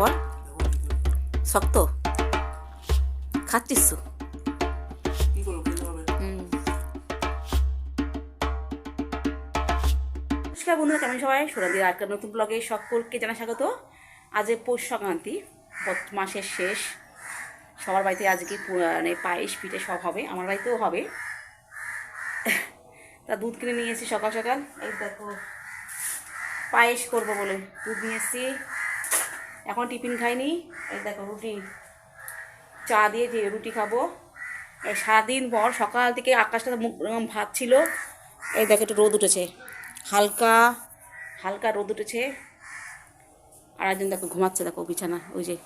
বল, শক্ত খাচ্ছিস তো? নমস্কার বন্ধুরা, কেমন সবাই? সোনাদির একটা নতুন ব্লগে সকলকে জানা স্বাগত। আজ পৌষ সংক্রান্তি, মাসের শেষ। সবার বাড়িতে আজকে মানে পায়েস পিঠে সব হবে, আমার বাড়িতেও হবে। তা দুধ কিনে নিয়ে এসেছি সকাল সকাল। এই দেখো পায়েস করবো বলে দুধ নিয়ে এসেছি। এখন টিফিন খাইনি। এই দেখো রুটি, চা দিয়ে যে রুটি খাবো। এই সারাদিন পর সকাল থেকে আকাশটা মুখ ভাত ছিল। এই দেখো একটু রোদ উঠেছে, হালকা হালকা রোদ উঠেছে। আর একজন দেখো ঘুমাচ্ছে, দেখো বিছানা, ওই যে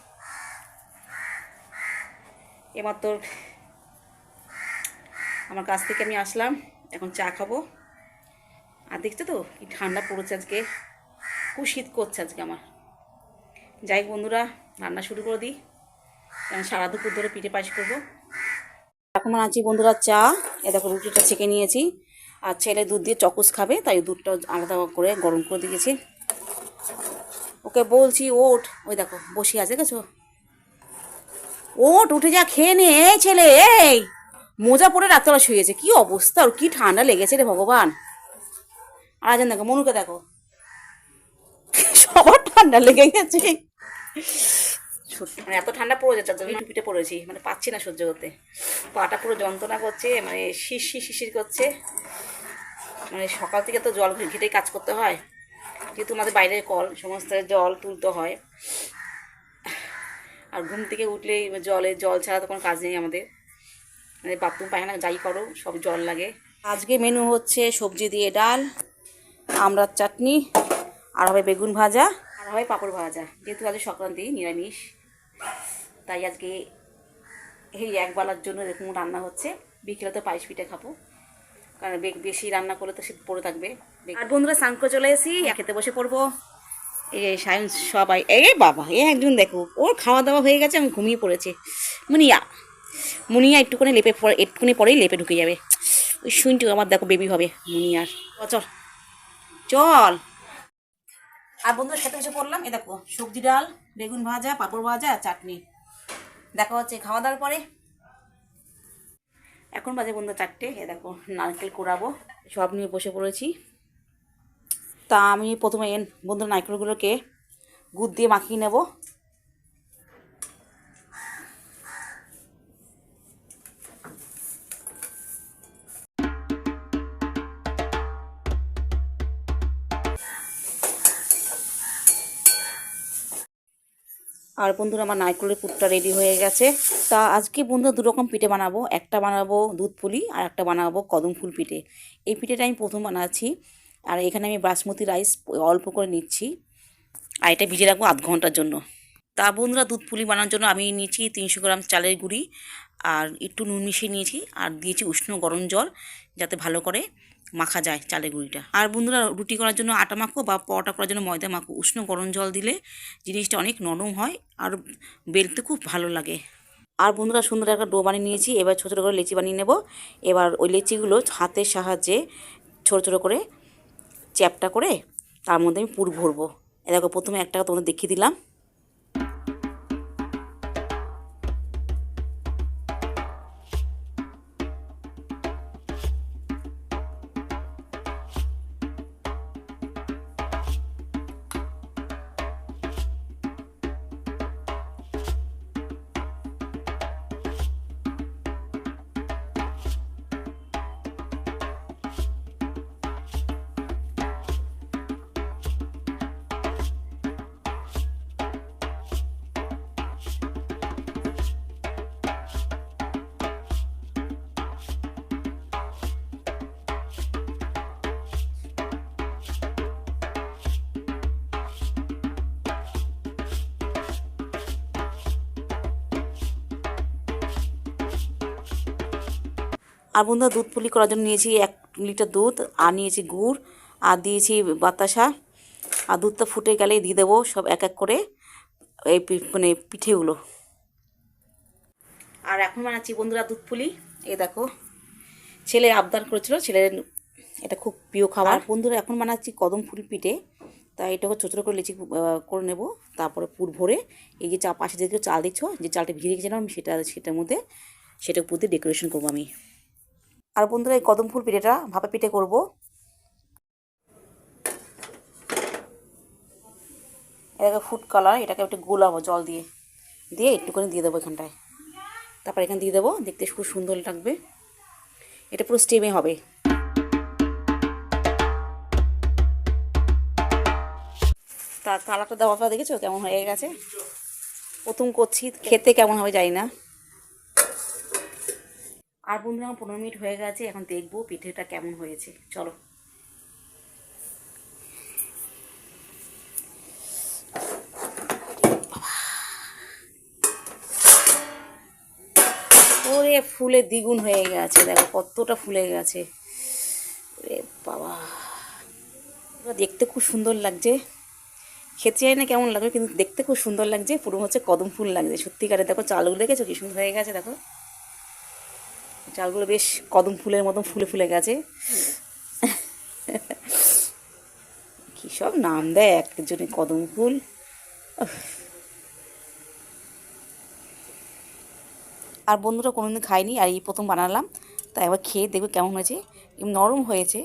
এমাত্র আমার কাছ থেকে আমি আসলাম, এখন চা খাবো। আর দেখছো তো কি ঠান্ডা পড়েছে আজকে, খুব শীত করছে আজকে আমার। যাই বন্ধুরা, রান্না শুরু করে দিই, কারণ সারা দুপুর ধরে পিঠে পায়েস করবো। এখন আছি বন্ধুরা চা। এ দেখো রুটিটা ছেঁকে নিয়েছি, আর ছেলে দুধ দিয়ে চকোস খাবে, তাই দুধটা আলাদা করে গরম করে দিয়েছি। ওকে বলছি ওঠ, ওই দেখো বসে আছে, গেছো ওঠ, উঠে যা খেয়ে নে। এই ছেলে, এই মোজা পরে রাত্রেবেলা শুয়েছে, কি অবস্থা ওর, কি ঠান্ডা লেগেছে রে ভগবান। আর একজন দেখো মনুকে দেখো, সবার ঠান্ডা লেগে গেছে। মানে এত ঠান্ডা পড়ে যাচ্ছে, আমি টুপিটা পড়েছি, মানে পাচ্ছি না সহ্য করতে। পাটা পুরো যন্ত্রণা করছে, মানে শিরশির শিশির করছে। মানে সকাল থেকে তো জল ঘেটেই কাজ করতে হয়, যেহেতু আমাদের বাইরের কল, সমস্ত জল তুলতে হয়। আর ঘুম থেকে উঠলেই জল ছাড়া তো কোনো কাজ নেই আমাদের, মানে বাথরুম পায়খানা যাই করো সব জল লাগে। আজকে মেনু হচ্ছে সবজি দিয়ে ডাল, আমড়ার চাটনি, আর হবে বেগুন ভাজা, আর হবে পাঁপড় ভাজা। যেহেতু আজ সংক্রান্তি, নিরামিষ, তাই আজকে এই একবেলার জন্য এরকম রান্না হচ্ছে। বিকেলে তো পায়েস পিঠে খাবো, কারণ বেশি রান্না করলে তো সে পড়ে থাকবে। আর বন্ধুরা স্নান করে চলে এসেছি, খেতে বসে পড়বো। এই সায়ন সবাই, এই বাবা এ একজন দেখো, ওর খাওয়া দাওয়া হয়ে গেছে, আমি ঘুমিয়ে পড়েছি। মুনিয়া একটুখানি লেপে পরে, একটুখানি পরেই লেপে ঢুকে যাবে। ওই শুনটু আমার দেখো বেবি হবে মুনিয়ার। চল চল। আর বন্ধুরা খেতে বসে পড়লাম। এ দেখো সবজি ডাল, বেগুন ভাজা, পাঁপড় ভাজা আর চাটনি। দেখা হচ্ছে খাওয়া দাওয়ার পরে। এখন বাজে বন্ধু 4টে। এ দেখো নারকেল কোড়াবো, সব নিয়ে বসে পড়েছি। তা আমি প্রথমে বন্ধুরা নারকেলগুলোকে গুড় দিয়ে মাখিয়ে নেব। আর বন্ধুরা আমার নারকেলের পুরটা রেডি হয়ে গেছে। তা আজকে বন্ধুরা দুরকম পিঠে বানাবো, একটা বানাবো দুধ পুলি আর একটা বানাবো কদম ফুল পিঠে। এই পিঠেটা আমি প্রথম বানাচ্ছি। আর এখানে আমি বাসমতি রাইস অল্প করে নিচ্ছি, আর এটা ভিজে রাখবো আধ ঘন্টার জন্য। তা বন্ধুরা দুধ পুলি বানানোর জন্য আমি নিয়েছি 300 গ্রাম চালের গুঁড়ি, আর একটু নুন মিশিয়ে নিয়েছি, আর দিয়েছি উষ্ণ গরম জল, যাতে ভালো করে মাখা যায় চালের গুঁড়িটা। আর বন্ধুরা রুটি করার জন্য আটা মাখো বা পরোটা করার জন্য ময়দা মাখো, উষ্ণ গরম জল দিলে জিনিসটা অনেক নরম হয় আর বেলতে খুব ভালো লাগে। আর বন্ধুরা সুন্দর একটা ডো বানিয়ে নিয়েছি। এবার ছোটো ছোটো করে লেচি বানিয়ে নেব। এবার ওই লেচিগুলো হাতের সাহায্যে ছোটো ছোটো করে চ্যাপটা করে তার মধ্যে আমি পুর ভরবো। এ দেখো প্রথমে একটা তোমাদের দেখিয়ে দিলাম। আর বন্ধুরা দুধ পুলি করার জন্য নিয়েছি 1 লিটার দুধ, আর নিয়েছি গুড়, আর দিয়েছি বাতাসা। আর দুধটা ফুটে গেলেই দিয়ে দেবো সব এক এক করে এই মানে পিঠেগুলো। আর এখন বানাচ্ছি বন্ধুরা দুধ পুলি। এই দেখো ছেলে আবদার করেছিল, ছেলের এটা খুব প্রিয় খাবার। বন্ধুরা এখন বানাচ্ছি কদম ফুল পিঠে। তাই এটাকে ছোটো ছোটো করে লিচি করে নেব। তারপরে পুর ভরে এই যে পাশে যে চাল দিচ্ছ, যে চালটা ভিজিয়ে রেখেছিলাম আমি সেটার মধ্যে সেটা উপর দিয়ে ডেকোরেশন করবো আমি। আর বন্ধুরা, এই কদম ফুল পিঠেটা ভাপা পিঠে করব। এটাকে ফুড কালার, এটাকে একটু গোলাবো জল দিয়ে দিয়ে একটুখানি দিয়ে দেবো এখানটায়। তারপর এখানে দিয়ে দেবো, দেখতে খুব সুন্দর লাগবে। এটা পুরো স্টেমে হবে। তার কালারটা দেওয়া দেখেছো কেমন হয়ে গেছে? প্রথম করছি, খেতে কেমন হবে জানি না। আর বন্ধুরা, আমার 15 মিনিট হয়ে গেছে, এখন দেখবো পিঠেটা কেমন হয়েছে। চলো। ওরে ফুলে দ্বিগুণ হয়ে গেছে, দেখো কতটা ফুলে গেছে। রে বাবা, দেখতে খুব সুন্দর লাগছে। খেতে চাই না কেমন লাগবে, কিন্তু দেখতে খুব সুন্দর লাগছে। পুরো হচ্ছে কদম ফুল লাগছে সত্যিকারে। দেখো চালগুলো দেখেছো কি সুন্দর হয়ে গেছে। দেখো চালগুলো বেশ কদম ফুলের মতন ফুলে ফুলে গেছে। কী সব নাম দেয় একজনে, কদম ফুল। আর বন্ধুরা কোনোদিন খাইনি, আর এই প্রথম বানালাম, তাই একবার খেয়ে দেখবে কেমন হয়েছে। নরম হয়েছে,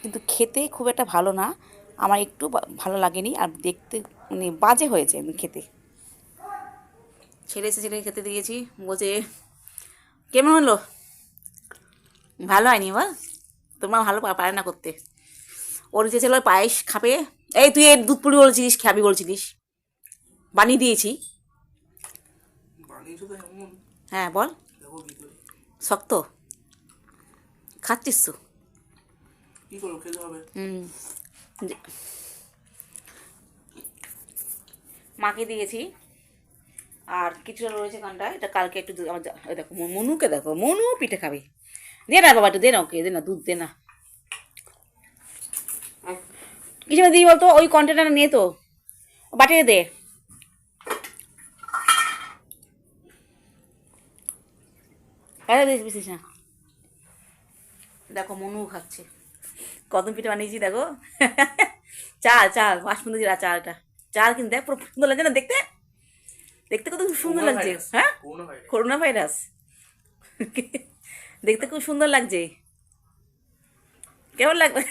কিন্তু খেতে খুব একটা ভালো না, আমার একটু ভালো লাগেনি। আর দেখতে মানে বাজে হয়েছে খেতে। ছেলে খেতে দিয়েছি, বলছে কেমন হলো? ভালো হয়নি বা, তোমার ভালো পারে না করতে। ওর যে ছিল পায়েস খাবে। এই তুই এর দুধ পুলি বলছিলিস, খাবি বলছিলিস, বানিয়ে দিয়েছি। হ্যাঁ বল, শক্ত খাচ্ছিস তো? মাকে দিয়েছি, আর কিছুটা রয়েছে কানটায়, এটা কালকে একটু আমার দেখো মনুকে, দেখো মনু পিঠে খাবে। দে না বাবা, একটু দে না ওকে, দে না দুধ দে না। কিছু দিই বলতো, ওই কন্টেনার নিয়ে তো বাটিয়ে দে। দিস না। দেখো মনু খাচ্ছে, কদম পিঠে বানিয়েছি দেখো। চাল বাসমতি চালটা, চাল কিন্তু দেখ পুরো সুন্দর লাগছে না দেখতে? দেখতে কত সুন্দর লাগছে। হ্যাঁ, করোনা ভাইরাস। দেখতে খুব সুন্দর লাগছে। কেমন লাগবে?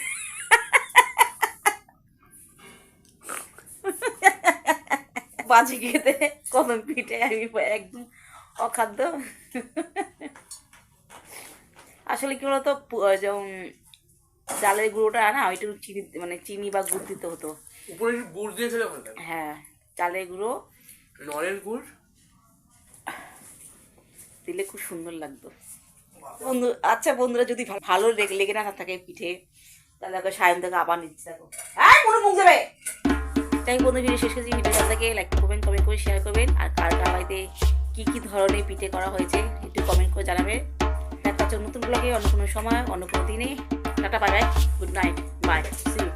বাজি খেতে কদম পিঠে আমি একদম অখাদ্য। আসলে কি বলতো, যেমন চালের গুঁড়োটা না, ওইটা চিনি মানে চিনি বা গুড় দিতে হতো। গুড় দিয়েছিল? হ্যাঁ, চালের গুঁড়ো নলের গুড় দিলে খুব সুন্দর লাগতো। আচ্ছা বন্ধুরা, যদি ভালো লেগে না থাকে পিঠে, তাহলে দেখো সায়ন্তকে আবার নিচ্ছে। দেখো হ্যাঁ কোনো মুখ দেবে। তাই বন্ধু, ভিডিও শেষ করছি। ভিডিওটা থেকে লাইক করবেন, কমেন্ট করে শেয়ার করবেন। আর কার কার বাড়িতে কী কী ধরনের পিঠে করা হয়েছে একটু কমেন্ট করে জানাবে। দেখা হচ্ছে নতুন ব্লগে, অন্য কোনো সময়, অন্য কোনো দিনে। Tata, bye bye, good night, bye, see you.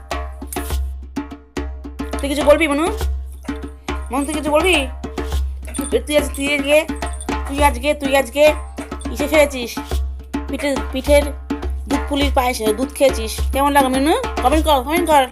তুই কিছু বলবি মনু? তুই কিছু বলবি? তুই আজকে ইসে খেয়েছিস, পিঠের দুধ পুলির পায়েস, দুধ খেয়েছিস, কেমন লাগে মনু? কমেন্ট কর।